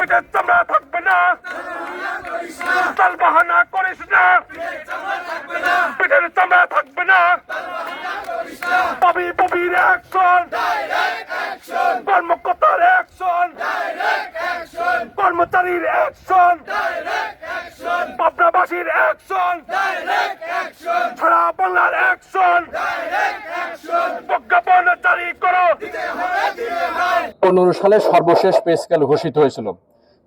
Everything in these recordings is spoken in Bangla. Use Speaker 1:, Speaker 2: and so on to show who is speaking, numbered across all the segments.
Speaker 1: পেটের চামড়া থাকবে না, তাল বাহানা করিস না, পেটের চামড়া থাকবে না, পাবি পাবির অ্যাকশন, কর্মকর্তার অ্যাকশন, কর্মচারীর অ্যাকশন, পাবনাবাসীর অ্যাকশন, সারা বাংলার অ্যাকশন, প্রজ্ঞাপন জারি করো।
Speaker 2: 15 সালে সর্বশেষ পে স্কেল ঘোষিত হয়েছিল।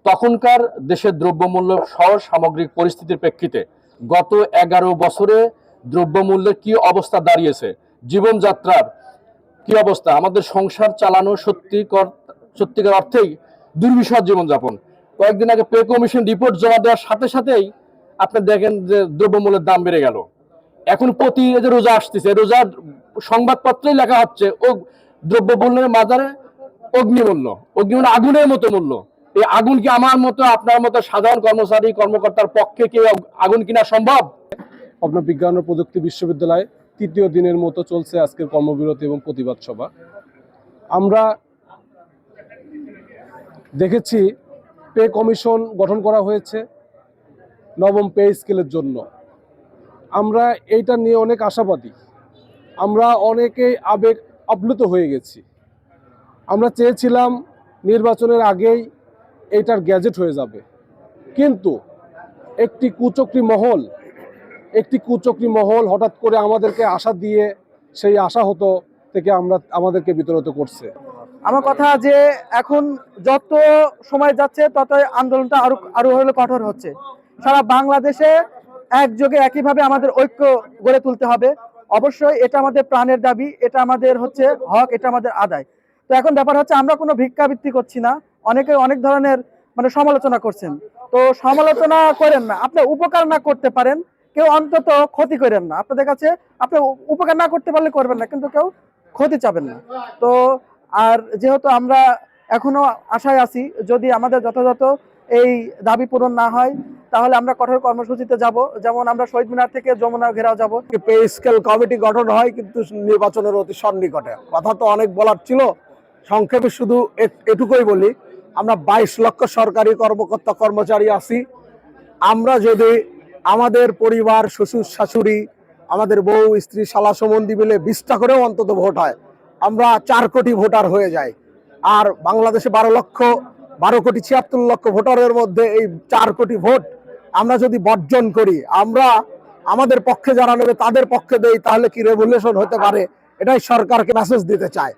Speaker 2: তখনকার দেশের দ্রব্যমূল্য সহ সামগ্রিক পরিস্থিতির প্রেক্ষিতে গত 11 বছরে দ্রব্যমূল্যের কি অবস্থা দাঁড়িয়েছে, জীবনযাত্রার কি অবস্থা, আমাদের সংসার চালানো সত্যিকার অর্থেই দুর্বিষহ জীবনযাপন। কয়েকদিন আগে পে কমিশন রিপোর্ট জমা দেওয়ার সাথে সাথেই আপনি দেখেন যে দ্রব্যমূল্যের দাম বেড়ে গেল। এখন প্রতি যে রোজা আসতেছে, রোজার সংবাদপত্রেই লেখা হচ্ছে ও দ্রব্যমূল্যের বাজারে অগ্নিমূল্য আগুনের মতো মূল্য। এই আগুন কি আমার মতো আপনার মতো সাধারণ কর্মকর্তার পক্ষে কি আগুন কিনা সম্ভব?
Speaker 3: পাবনা বিজ্ঞান ও প্রযুক্তি বিশ্ববিদ্যালয় তৃতীয় দিনের মতো চলছে আজকের কর্মবিরতি এবং প্রতিবাদ সভা। আমরা দেখেছি পে কমিশন গঠন করা হয়েছে নবম পে স্কেলের জন্য। আমরা এইটা নিয়ে অনেক আশাবাদী, আমরা অনেকেই আবেগ আপ্লুত হয়ে গেছি। আমরা চেয়েছিলাম নির্বাচনের আগেই এইটার গ্যাজেট হয়ে যাবে, কিন্তু একটি কুচক্রী মহল হঠাৎ করে আমাদেরকে আশা দিয়ে সেই আশা হতো থেকে আমাদেরকে বিতাড়িত করছে।
Speaker 4: আমার কথা যে এখন যত সময় যাচ্ছে তত আন্দোলনটা আরো হলে কঠোর হচ্ছে। সারা বাংলাদেশে একযোগে একইভাবে আমাদের ঐক্য গড়ে তুলতে হবে। অবশ্যই এটা আমাদের প্রাণের দাবি, এটা আমাদের হচ্ছে হক, এটা আমাদের আদায়। তো এখন ব্যাপার হচ্ছে আমরা কোনো ভিক্ষাবৃত্তি করছি না। অনেকে অনেক ধরনের সমালোচনা করছেন, তো সমালোচনা করেন না। আপনি উপকার না করতে পারেন, কেউ অন্তত ক্ষতি করেন না। আপনাদের কাছে আপনি উপকার না করতে পারলে করবেন না, কিন্তু কেউ ক্ষতি চাবেন না। তো আর যেহেতু আমরা এখনো আশায় আছি, যদি আমাদের যথাযথ এই দাবি পূরণ না হয় তাহলে আমরা কঠোর কর্মসূচিতে যাব। যেমন আমরা শহীদ মিনার থেকে যমুনা ঘেরাও যাব।
Speaker 5: পে স্কেল কমিটি গঠন হয় কিন্তু নির্বাচনের অতি সন্নিকটে। কথা তো অনেক বলার ছিল, সংক্ষেপে শুধু এটুকুই বলি, আমরা 22 লক্ষ সরকারি কর্মকর্তা কর্মচারী আছি। আমরা যদি আমাদের পরিবার, শ্বশুর শাশুড়ি, আমাদের বউ স্ত্রী শালা সম্বন্ধী মিলে 20টা করেও অন্তত ভোট হয়, আমরা 4 কোটি ভোটার হয়ে যাই। আর বাংলাদেশে 12 কোটি 76 লক্ষ ভোটারের মধ্যে এই 4 কোটি ভোট আমরা যদি বর্জন করি, আমরা আমাদের পক্ষে যারা নেবে তাদের পক্ষে দেই, তাহলে কি রেভলিউশন হতে পারে? এটাই সরকারকে মেসেজ দিতে চায়।